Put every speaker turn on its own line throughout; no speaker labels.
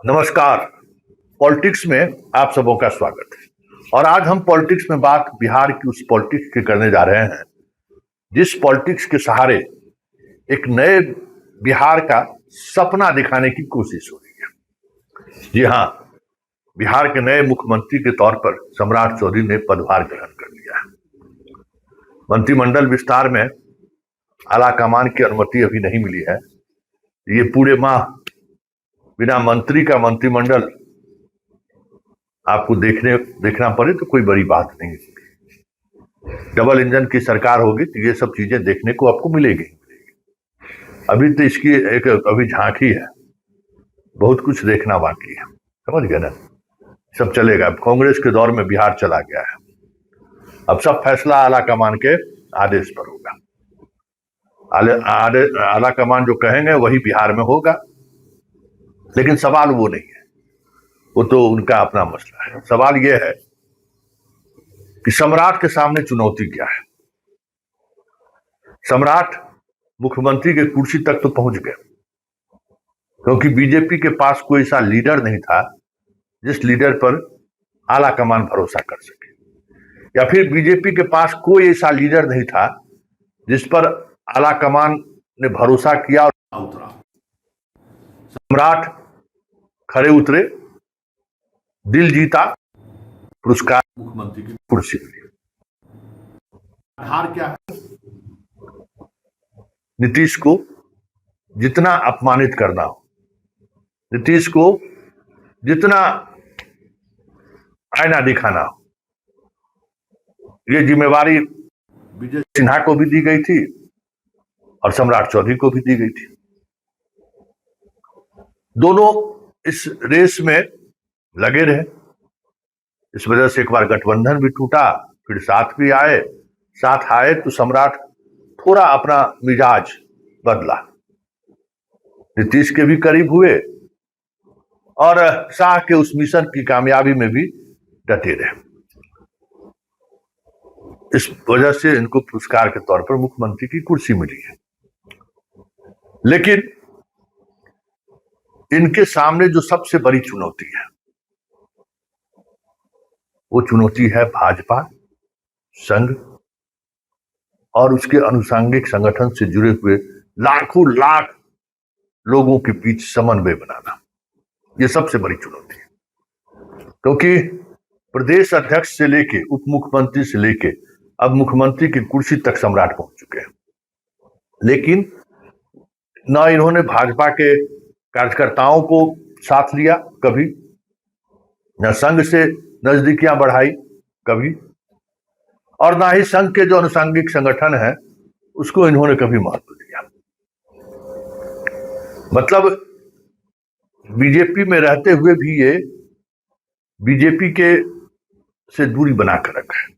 नमस्कार। पॉलिटिक्स में आप सबों का स्वागत है। और आज हम पॉलिटिक्स में बात बिहार की उस पॉलिटिक्स की करने जा रहे हैं जिस पॉलिटिक्स के सहारे एक नए बिहार का सपना दिखाने की कोशिश हो रही है। जी हाँ, बिहार के नए मुख्यमंत्री के तौर पर सम्राट चौधरी ने पदभार ग्रहण कर लिया है। मंत्रिमंडल विस्तार में आलाकमान की अनुमति अभी नहीं मिली है। ये पूरे माह बिना मंत्री का मंत्रिमंडल आपको देखना पड़े तो कोई बड़ी बात नहीं है। डबल इंजन की सरकार होगी तो ये सब चीजें देखने को आपको मिलेगी। अभी तो इसकी एक अभी झांकी है, बहुत कुछ देखना बाकी है। समझ गए ना? सब चलेगा। अब कांग्रेस के दौर में बिहार चला गया है। अब सब फैसला आला कमान के आदेश पर होगा। आला कमान जो कहेंगे वही बिहार में होगा। लेकिन सवाल वो नहीं है, वो तो उनका अपना मसला है। सवाल यह है कि सम्राट के सामने चुनौती क्या है। सम्राट मुख्यमंत्री के कुर्सी तक तो पहुंच गए, क्योंकि बीजेपी के पास कोई ऐसा लीडर नहीं था जिस लीडर पर आला कमान भरोसा कर सके, या फिर बीजेपी के पास कोई ऐसा लीडर नहीं था जिस पर आला कमान ने भरोसा किया और उतरा। सम्राट खड़े उतरे, दिल जीता, पुरस्कार मुख्यमंत्री की कुर्सी मिली। आधार क्या है? नीतीश को जितना अपमानित करना हो, नीतीश को जितना आईना दिखाना हो, ये जिम्मेवारी विजय सिन्हा को भी दी गई थी और सम्राट चौधरी को भी दी गई थी। दोनों इस रेस में लगे रहे। इस वजह से एक बार गठबंधन भी टूटा, फिर साथ आए तो सम्राट थोड़ा अपना मिजाज बदला, नीतीश के भी करीब हुए और शाह के उस मिशन की कामयाबी में भी डटे रहे। इस वजह से इनको पुरस्कार के तौर पर मुख्यमंत्री की कुर्सी मिली है। लेकिन इनके सामने जो सबसे बड़ी चुनौती है वो चुनौती है भाजपा, संघ और उसके अनुषंगिक संगठन से जुड़े हुए लाखों लाख लोगों के बीच समन्वय बनाना। ये सबसे बड़ी चुनौती है, क्योंकि प्रदेश अध्यक्ष से लेके उप मुख्यमंत्री से लेके अब मुख्यमंत्री की कुर्सी तक सम्राट पहुंच चुके हैं। लेकिन न इन्होंने भाजपा के कार्यकर्ताओं को साथ लिया कभी, न संघ से नजदीकियां बढ़ाई कभी, और ना ही संघ के जो अनुषंगिक संगठन है उसको इन्होंने कभी महत्व दिया। मतलब बीजेपी में रहते हुए भी ये बीजेपी के से दूरी बनाकर रखा है।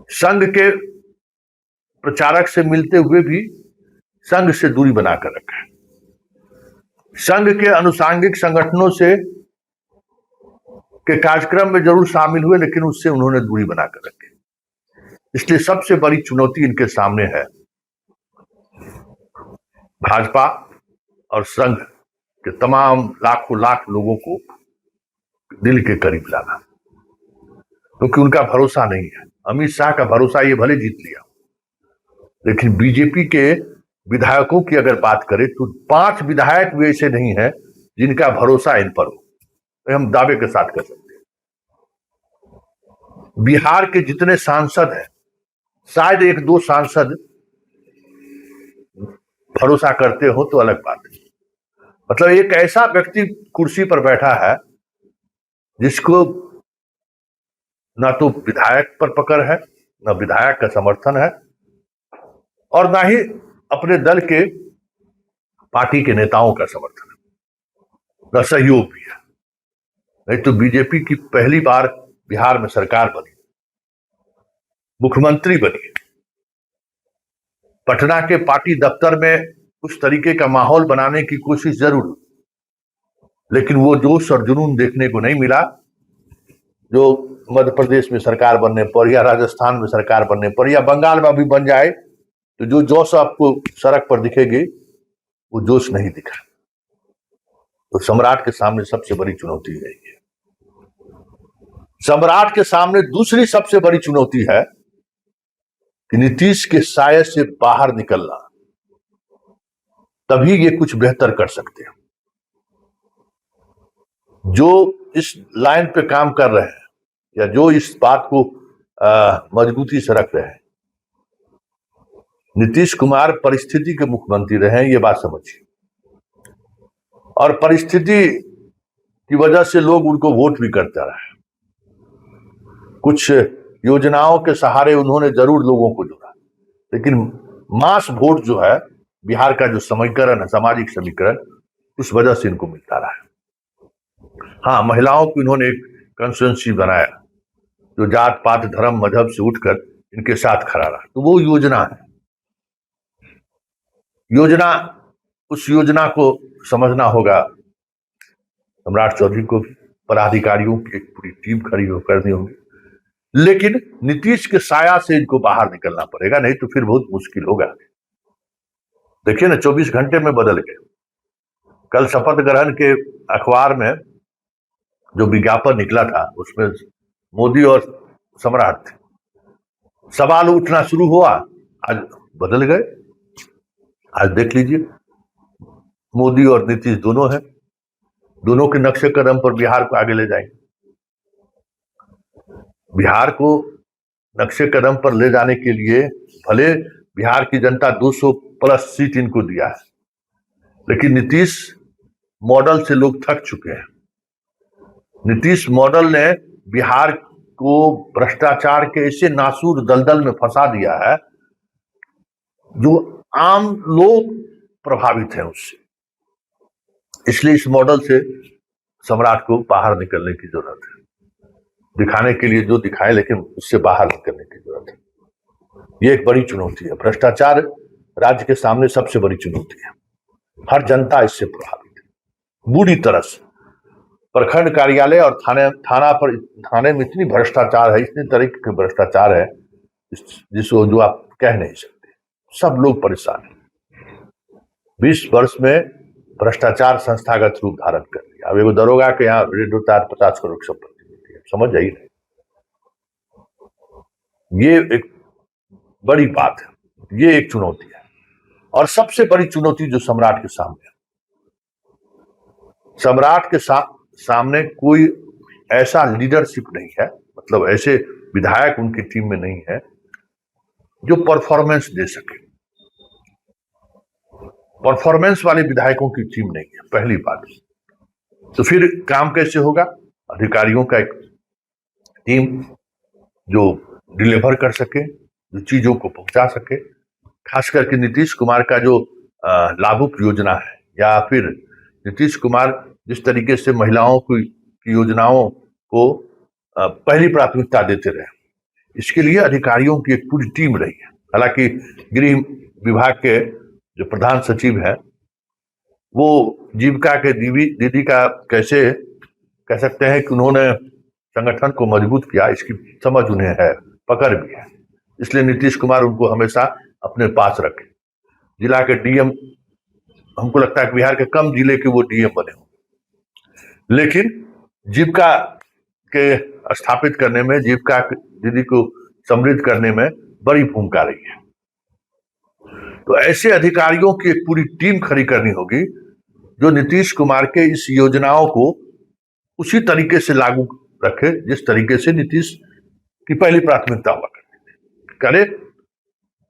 संघ के प्रचारक से मिलते हुए भी संघ से दूरी बनाकर रखा है। संघ के अनुषंगिक संगठनों से के कार्यक्रम में जरूर शामिल हुए, लेकिन उससे उन्होंने दूरी बनाकर रखी। इसलिए सबसे बड़ी चुनौती इनके सामने है भाजपा और संघ के तमाम लाखों लाख लोगों को दिल के करीब लाना, क्योंकि उनका भरोसा नहीं है। अमित शाह का भरोसा ये भले जीत लिया, लेकिन बीजेपी के विधायकों की अगर बात करें तो 5 विधायक भी ऐसे नहीं है जिनका भरोसा इन पर हो। हम दावे के साथ कह सकते हैं बिहार के जितने सांसद हैं, शायद 1-2 सांसद भरोसा करते हो तो अलग बात है। मतलब एक ऐसा व्यक्ति कुर्सी पर बैठा है जिसको ना तो विधायक पर पकड़ है, ना विधायक का समर्थन है, और ना ही अपने दल के पार्टी के नेताओं का समर्थन है, ना सहयोग भी है। नहीं तो बीजेपी की पहली बार बिहार में सरकार बनी, मुख्यमंत्री बनी, पटना के पार्टी दफ्तर में उस तरीके का माहौल बनाने की कोशिश जरूर हुई, लेकिन वो जोश और जुनून देखने को नहीं मिला जो मध्य प्रदेश में सरकार बनने पर या राजस्थान में सरकार बनने पर या बंगाल में भी बन जाए तो जो जोश आपको सड़क पर दिखेगी वो जोश नहीं दिखा। तो सम्राट के सामने सबसे बड़ी चुनौती है ये। सम्राट के सामने दूसरी सबसे बड़ी चुनौती है कि नीतीश के साये से बाहर निकलना, तभी ये कुछ बेहतर कर सकते हैं। जो इस लाइन पे काम कर रहे हैं या जो इस बात को मजबूती से रख रहे हैं, नीतीश कुमार परिस्थिति के मुख्यमंत्री रहे हैं, ये बात समझिए, और परिस्थिति की वजह से लोग उनको वोट भी करते रहे। कुछ योजनाओं के सहारे उन्होंने जरूर लोगों को जोड़ा, लेकिन मास वोट जो है, बिहार का जो समीकरण है, सामाजिक समीकरण, उस वजह से इनको मिलता रहा है। हाँ, महिलाओं को इन्होंने एक कंस्टिट्यूएंसी बनाया जो जात पात धर्म मजहब से उठकर इनके साथ खड़ा रहा, तो वो योजना है। उस योजना को समझना होगा सम्राट चौधरी को, पदाधिकारियों की एक पूरी टीम खड़ी करनी होगी, लेकिन नीतीश के साया से इनको बाहर निकलना पड़ेगा, नहीं तो फिर बहुत मुश्किल होगा। देखिए ना, 24 घंटे में बदल गए। कल शपथ ग्रहण के अखबार में जो विज्ञापन निकला था, उसमें मोदी और सम्राट थे। सवाल उठना शुरू हुआ, आज बदल गए। आज देख लीजिए, मोदी और नीतीश दोनों हैं, दोनों के नक्शे कदम पर बिहार को आगे ले जाएंगे। बिहार को नक्शे कदम पर ले जाने के लिए भले बिहार की जनता 200 प्लस सीट इनको दिया है, लेकिन नीतीश मॉडल से लोग थक चुके हैं। नीतीश मॉडल ने बिहार को भ्रष्टाचार के ऐसे नासूर दलदल में फंसा दिया है जो आम लोग प्रभावित हैं उससे। इसलिए इस मॉडल से सम्राट को बाहर निकलने की जरूरत है। दिखाने के लिए जो दिखाए, लेकिन उससे बाहर निकलने की जरूरत है। ये एक बड़ी चुनौती है। भ्रष्टाचार राज्य के सामने सबसे बड़ी चुनौती है। हर जनता इससे प्रभावित है बुरी तरह से। प्रखंड कार्यालय और थाने में इतनी भ्रष्टाचार है, इतनी तरीके के भ्रष्टाचार है जिसको जो आप कह नहीं सकते। सब लोग परेशान हैं। 20 वर्ष में भ्रष्टाचार संस्थागत रूप धारण कर लिया। अब एगो दरोगा के यहाँ रेट होता है 50 करोड़ की संपत्ति मिलती है, समझ जाइए। ये एक बड़ी बात है, ये एक चुनौती है। और सबसे बड़ी चुनौती जो सम्राट के सामने है, सम्राट के सामने कोई ऐसा लीडरशिप नहीं है, मतलब ऐसे विधायक उनकी टीम में नहीं है जो परफॉर्मेंस दे सके। परफॉर्मेंस वाले विधायकों की टीम नहीं है, पहली बात। तो फिर काम कैसे होगा? अधिकारियों का एक टीम जो डिलीवर कर सके, जो चीजों को पहुंचा सके। खास करके नीतीश कुमार का जो लाभुक योजना है, या फिर नीतीश कुमार जिस तरीके से महिलाओं की योजनाओं को पहली प्राथमिकता देते रहे, इसके लिए अधिकारियों की एक पूरी टीम रही है। हालांकि गृह विभाग के जो प्रधान सचिव है, वो जीविका के दीदी का कैसे कह सकते हैं कि उन्होंने संगठन को मजबूत किया, इसकी समझ उन्हें है, पकड़ भी है। इसलिए नीतीश कुमार उनको हमेशा अपने पास रखे। जिला के डीएम, हमको लगता है कि बिहार के कम जिले के वो डीएम बने होंगे, लेकिन जीविका के स्थापित करने में, जीविका दीदी को समृद्ध करने में बड़ी भूमिका रही है। तो ऐसे अधिकारियों की एक पूरी टीम खड़ी करनी होगी जो नीतीश कुमार के इस योजनाओं को उसी तरीके से लागू रखे जिस तरीके से नीतीश की पहली प्राथमिकता हुआ करती थी। करे,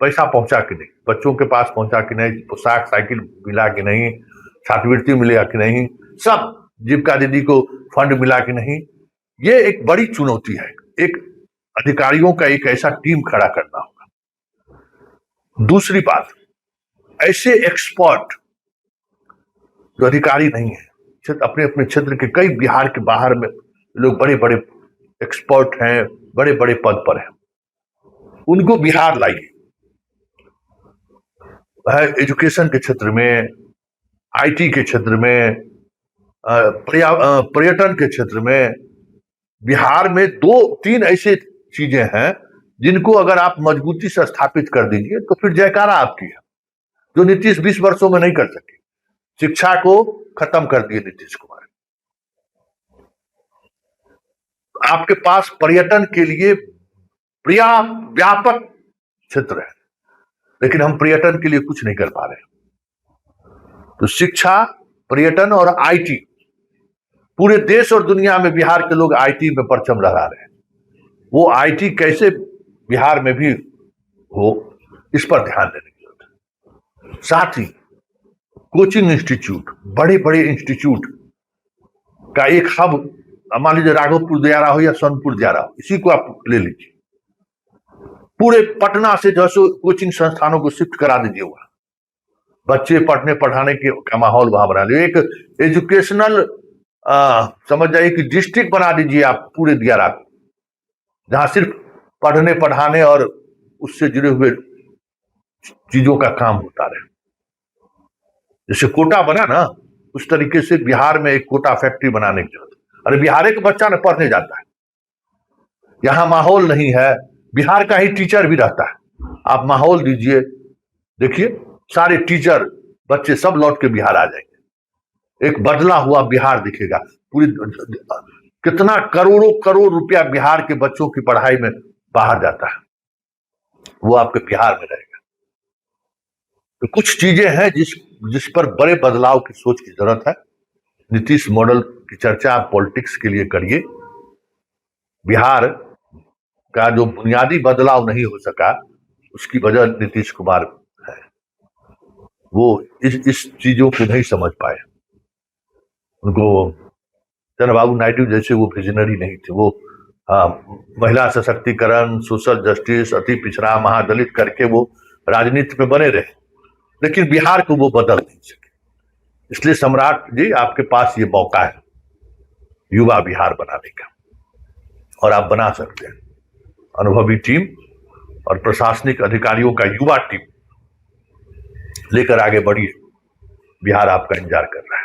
पैसा पहुंचा कि नहीं, बच्चों के पास पहुंचा कि नहीं, पोशाक साइकिल मिला कि नहीं, छात्रवृत्ति मिलेगा कि नहीं, सब जीविका दीदी को फंड मिला कि नहीं, ये एक बड़ी चुनौती है। एक अधिकारियों का एक ऐसा टीम खड़ा करना होगा। दूसरी बात, ऐसे एक्सपर्ट जो अधिकारी नहीं है, अपने अपने क्षेत्र के, कई बिहार के बाहर में लोग बड़े बड़े एक्सपर्ट हैं, बड़े बड़े पद पर हैं, उनको बिहार लाइए। एजुकेशन के क्षेत्र में, आईटी के क्षेत्र में, पर्यटन के क्षेत्र में बिहार में 2-3 ऐसे चीजें हैं जिनको अगर आप मजबूती से स्थापित कर दीजिए तो फिर जयकारा आपकी है, जो नीतीश 20 वर्षों में नहीं कर सके। शिक्षा को खत्म कर दिए नीतीश कुमार। आपके पास पर्यटन के लिए व्यापक क्षेत्र है, लेकिन हम पर्यटन के लिए कुछ नहीं कर पा रहे। तो शिक्षा, पर्यटन और आईटी, पूरे देश और दुनिया में बिहार के लोग आईटी में परचम लहरा रहे हैं। वो आईटी कैसे बिहार में भी हो, इस पर ध्यान देने की जरूरत है। साथ ही कोचिंग इंस्टीट्यूट, बड़े बड़े इंस्टीट्यूट का एक हब, मान लीजिए राघवपुर दियारा हो या सोनपुर दियारा हो, इसी को आप ले लीजिए। पूरे पटना से जो कोचिंग संस्थानों को शिफ्ट करा दीजिए वहां, बच्चे पढ़ने पढ़ाने का माहौल वहां बना लीजिए। एक एजुकेशनल समझ जाइए कि डिस्ट्रिक्ट बना दीजिए आप पूरे दियारा को, जहां सिर्फ पढ़ने पढ़ाने और उससे जुड़े हुए चीजों का काम होता रहे। जैसे कोटा बना ना, उस तरीके से बिहार में एक कोटा फैक्ट्री बनाने की जरूरत है। अरे बिहार के बच्चा न पढ़ने जाता है, यहां माहौल नहीं है, बिहार का ही टीचर भी रहता है। आप माहौल दीजिए, देखिए सारे टीचर बच्चे सब लौट के बिहार आ जाएंगे, एक बदला हुआ बिहार दिखेगा। पूरी कितना करोड़ों करोड़ रुपया बिहार के बच्चों की पढ़ाई में बाहर जाता है, वो आपके बिहार में रहेगा। तो कुछ चीजें हैं जिस पर बड़े बदलाव की सोच की जरूरत है। नीतीश मॉडल की चर्चा आप पॉलिटिक्स के लिए करिए। बिहार का जो बुनियादी बदलाव नहीं हो सका, उसकी वजह नीतीश कुमार है। वो इस चीजों को नहीं समझ पाए। उनको चंद्रबाबू नायडू जैसे वो विजनरी नहीं थे। वो महिला सशक्तिकरण, सोशल जस्टिस, अति पिछड़ा, महादलित करके वो राजनीति में बने रहे, लेकिन बिहार को वो बदल नहीं सके। इसलिए सम्राट जी, आपके पास ये मौका है युवा बिहार बनाने का, और आप बना सकते हैं। अनुभवी टीम और प्रशासनिक अधिकारियों का युवा टीम लेकर आगे बढ़िए। बिहार आपका इंतजार कर रहा है।